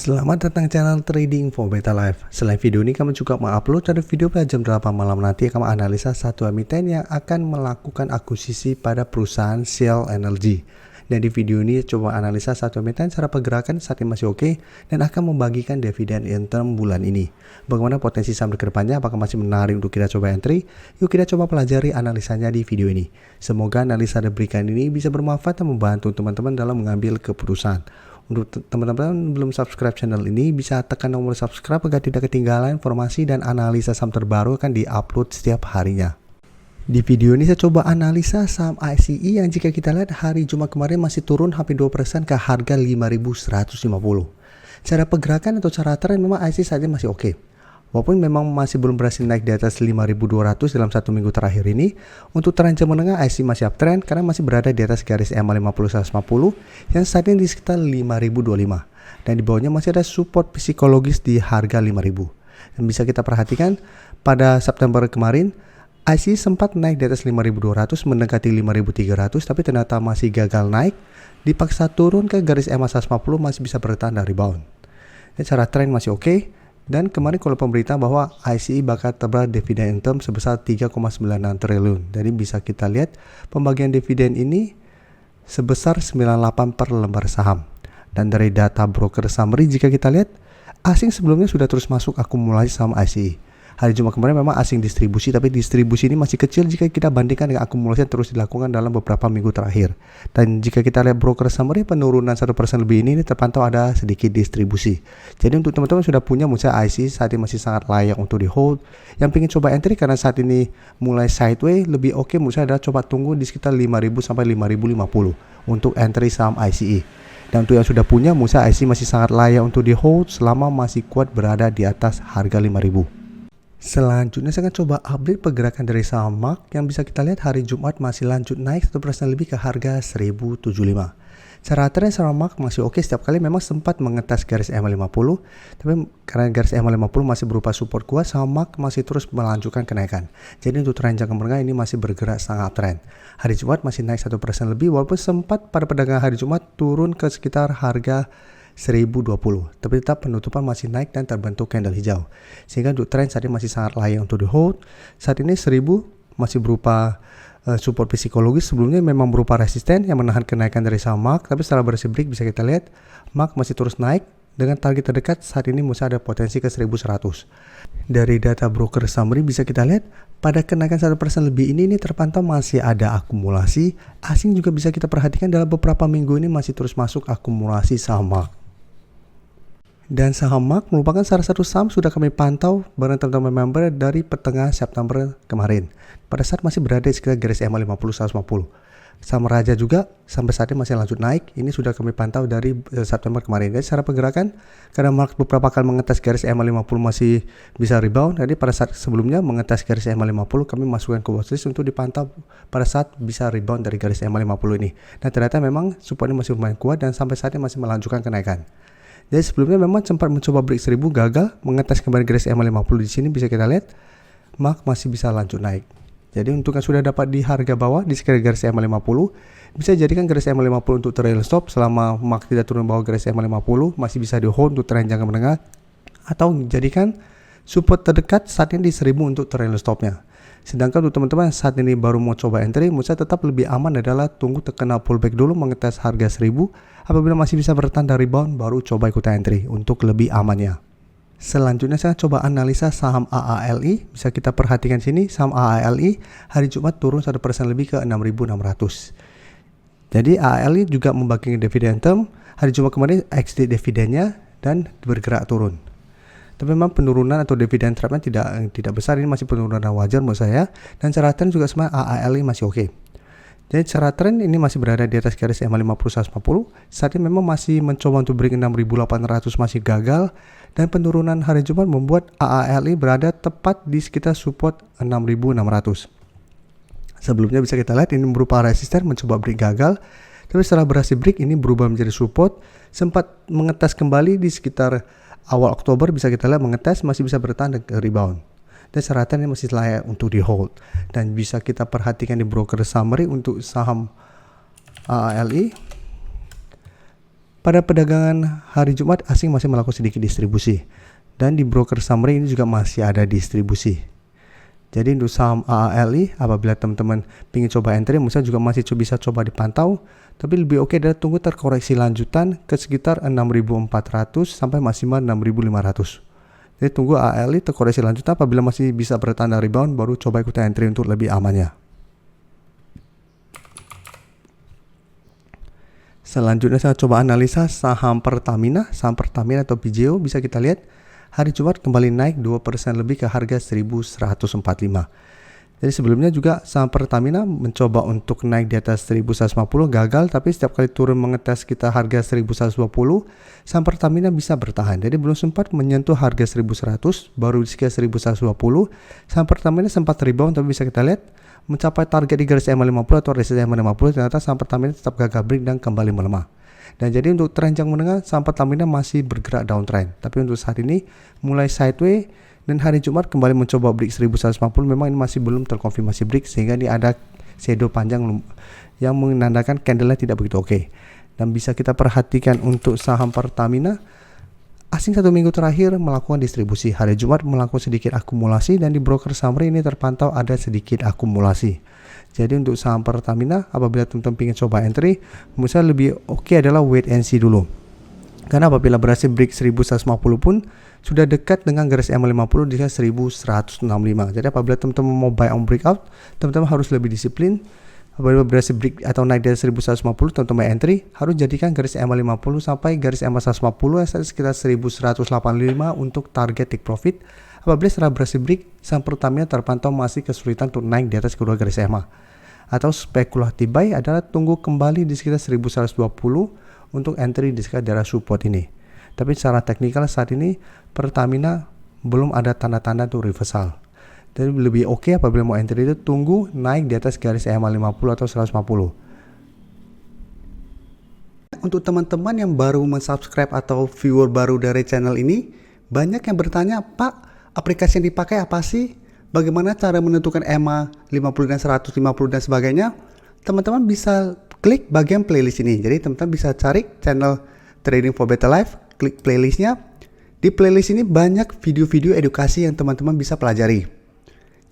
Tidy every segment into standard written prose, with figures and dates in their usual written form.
Selamat datang channel Trading for Beta Life. Selain video ini, kami juga mengupload dari video pada jam 8 malam nanti kami analisa satu emiten yang akan melakukan akuisisi pada perusahaan Shell Energy. Dan di video ini coba analisa satu emiten cara pergerakan saat ini masih oke dan akan membagikan dividen interim bulan ini. Bagaimana potensi saham ke depannya, apakah masih menarik untuk kita coba entry? Yuk kita coba pelajari analisanya di video ini. Semoga analisa yang diberikan ini bisa bermanfaat dan membantu teman-teman dalam mengambil keputusan. Untuk teman-teman belum subscribe channel ini, bisa tekan nomor subscribe agar tidak ketinggalan informasi dan analisa saham terbaru akan diupload setiap harinya. Di video ini saya coba analisa saham ICE yang jika kita lihat hari Jumat kemarin masih turun hampir 2% ke harga 5.150. Cara pergerakan atau cara tren memang ICE saja masih oke. Walaupun memang masih belum berhasil naik di atas 5.200 dalam satu minggu terakhir ini, untuk tren jam menengah ICE masih uptrend karena masih berada di atas garis EMA 50-150 yang saat ini di sekitar 5.025 dan di bawahnya masih ada support psikologis di harga 5.000. Dan bisa kita perhatikan pada September kemarin ICE sempat naik di atas 5.200 mendekati 5.300 tapi ternyata masih gagal naik, dipaksa turun ke garis EMA 150 masih bisa bertahan dari rebound. Dan cara tren masih oke. Dan kemarin kalau pemberitahuan bahwa ICE bakal terberat dividen interim sebesar 3,96 triliun. Jadi bisa kita lihat pembagian dividen ini sebesar 98 per lembar saham. Dan dari data broker summary jika kita lihat, asing sebelumnya sudah terus masuk akumulasi saham ICE. Hari Jumat kemarin memang asing distribusi, tapi distribusi ini masih kecil jika kita bandingkan dengan akumulasi yang terus dilakukan dalam beberapa minggu terakhir. Dan jika kita lihat broker summary, penurunan 1% lebih ini terpantau ada sedikit distribusi. Jadi untuk teman-teman sudah punya misalnya ICE saat ini masih sangat layak untuk di hold. Yang ingin coba entry karena saat ini mulai sideways, lebih oke menurut saya adalah coba tunggu di sekitar 5.000 sampai 5.050 untuk entry saham ICE. Dan untuk yang sudah punya menurut saya ICE masih sangat layak untuk di hold selama masih kuat berada di atas harga 5.000. Selanjutnya saya akan coba update pergerakan dari saham MAK yang bisa kita lihat hari Jumat masih lanjut naik 1% lebih ke harga 1075. Cara tren saham MAK masih oke, setiap kali memang sempat mengetes garis EMA 50, tapi karena garis EMA 50 masih berupa support kuat, saham MAK masih terus melanjutkan kenaikan. Jadi untuk tren jangka menengah ini masih bergerak sangat tren. Hari Jumat masih naik 1% lebih walaupun sempat pada perdagangan hari Jumat turun ke sekitar harga 1020, tapi tetap penutupan masih naik dan terbentuk candle hijau, sehingga untuk tren saat ini masih sangat layak untuk di hold. Saat ini 1000 masih berupa support psikologis, sebelumnya memang berupa resisten yang menahan kenaikan dari saham MAK, tapi setelah bersih break bisa kita lihat MAK masih terus naik dengan target terdekat saat ini masih ada potensi ke 1100. Dari data broker summary bisa kita lihat pada kenaikan 1% lebih ini terpantau masih ada akumulasi. Asing juga bisa kita perhatikan dalam beberapa minggu ini masih terus masuk akumulasi saham MAK. Dan saham MAK merupakan salah satu saham sudah kami pantau bareng teman-teman member dari pertengahan September kemarin. Pada saat masih berada di sekitar garis EMA 50-150. Saham Raja juga sampai saat ini masih lanjut naik. Ini sudah kami pantau dari September kemarin. Jadi secara pergerakan, karena MAK beberapa kali mengetes garis EMA 50 masih bisa rebound. Jadi pada saat sebelumnya mengetes garis EMA 50 kami masukkan ke watchlist untuk dipantau pada saat bisa rebound dari garis EMA 50 ini. Dan ternyata memang support ini masih lumayan kuat dan sampai saat ini masih melanjutkan kenaikan. Jadi sebelumnya memang sempat mencoba break 1000 gagal, mengetes kembali garis EMA 50 di sini bisa kita lihat MAK masih bisa lanjut naik. Jadi untuk yang sudah dapat di harga bawah di sekitar garis EMA 50 bisa jadikan garis EMA 50 untuk trail stop selama MAK tidak turun bawah garis EMA 50 masih bisa di hold untuk tren jangka menengah atau jadikan support terdekat saat ini di 1000 untuk trail stopnya. Sedangkan untuk teman-teman saat ini baru mau coba entry, menurut saya tetap lebih aman adalah tunggu terkena pullback dulu mengetes harga 1000. Apabila masih bisa bertahan dari rebound, baru coba ikut entry untuk lebih amannya. Selanjutnya saya coba analisa saham AALI. Bisa kita perhatikan sini saham AALI hari Jumat turun 1% lebih ke 6.600. Jadi AALI juga membagikan dividen term. Hari Jumat kemarin exit dividennya dan bergerak turun. Tapi memang penurunan atau dividen trapnya tidak besar, ini masih penurunan wajar menurut saya. Dan cara tren juga sebenarnya AALI masih oke. Jadi cara tren ini masih berada di atas garis EMA 50-150. Saat ini memang masih mencoba untuk break 6.800 masih gagal. Dan penurunan hari Jumat membuat AALI berada tepat di sekitar support 6.600. Sebelumnya bisa kita lihat ini berupa resisten mencoba break gagal. Tapi setelah berhasil break ini berubah menjadi support. Sempat mengetes kembali di sekitar awal Oktober bisa kita lihat mengetes masih bisa bertahan ke rebound. Dan secara tren ini masih layak untuk di hold. Dan bisa kita perhatikan di broker summary untuk saham AALI. Pada perdagangan hari Jumat, asing masih melakukan sedikit distribusi. Dan di broker summary ini juga masih ada distribusi. Jadi untuk saham AALI, apabila teman-teman ingin coba entry, misalnya juga masih bisa coba dipantau. Tapi lebih oke adalah tunggu terkoreksi lanjutan ke sekitar 6.400 sampai maksimal 6.500. Jadi tunggu AALI terkoreksi lanjutan, apabila masih bisa bertanda rebound, baru coba ikutan entry untuk lebih amannya. Selanjutnya saya coba analisa saham Pertamina atau PJO. Bisa kita lihat hari Jumat kembali naik 2% lebih ke harga 1145. Jadi sebelumnya juga saham Pertamina mencoba untuk naik di atas 1150, gagal, tapi setiap kali turun mengetes kita harga 1120, saham Pertamina bisa bertahan. Jadi belum sempat menyentuh harga 1100, baru di sekitar 1120, saham Pertamina sempat rebound, tapi bisa kita lihat mencapai target di garis EMA 50 atau resistance EMA 50, ternyata saham Pertamina tetap gagal break dan kembali melemah. Dan jadi untuk tren jangka menengah, saham Pertamina masih bergerak downtrend. Tapi untuk saat ini mulai sideways, dan hari Jumat kembali mencoba break 1150. Memang ini masih belum terkonfirmasi break, sehingga ini ada shadow panjang yang menandakan candle-nya tidak begitu oke. Dan bisa kita perhatikan untuk saham Pertamina, asing 1 minggu terakhir melakukan distribusi. Hari Jumat melakukan sedikit akumulasi, dan di broker summary ini terpantau ada sedikit akumulasi. Jadi untuk saham Pertamina, apabila teman-teman ingin coba entry, menurut saya lebih oke adalah wait and see dulu. Karena apabila berhasil break 1150 pun sudah dekat dengan garis EMA 50 di 1165. Jadi apabila teman-teman mau buy on breakout, teman-teman harus lebih disiplin. Apabila berhasil break atau naik dari 1150, teman-teman entry harus jadikan garis EMA 50 sampai garis EMA 150 sekitar 1185 untuk target take profit. Apabila setelah berhasil break, saham Pertamina terpantau masih kesulitan untuk naik di atas kedua garis EMA. Atau spekulatif buy adalah tunggu kembali di sekitar 1120 untuk entry di sekitar daerah support ini. Tapi secara teknikal saat ini Pertamina belum ada tanda-tanda untuk reversal. Jadi lebih oke apabila mau entry itu tunggu naik di atas garis EMA 50 atau 150. Untuk teman-teman yang baru mensubscribe atau viewer baru dari channel ini, banyak yang bertanya, Pak, aplikasi yang dipakai apa sih? Bagaimana cara menentukan EMA 50 dan 150 dan sebagainya? Teman-teman bisa klik bagian playlist ini. Jadi teman-teman bisa cari channel Trading for Better Life, klik playlistnya. Di playlist ini banyak video-video edukasi yang teman-teman bisa pelajari.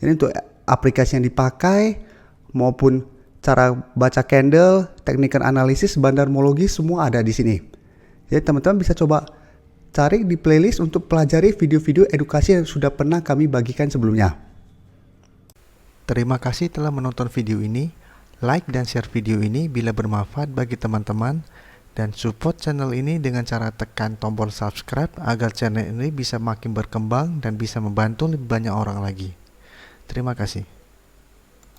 Jadi untuk aplikasi yang dipakai maupun cara baca candle, teknikal analisis, bandarmologi, semua ada di sini. Jadi teman-teman bisa coba cari di playlist untuk pelajari video-video edukasi yang sudah pernah kami bagikan sebelumnya. Terima kasih telah menonton video ini. Like dan share video ini bila bermanfaat bagi teman-teman, dan support channel ini dengan cara tekan tombol subscribe agar channel ini bisa makin berkembang dan bisa membantu lebih banyak orang lagi. Terima kasih.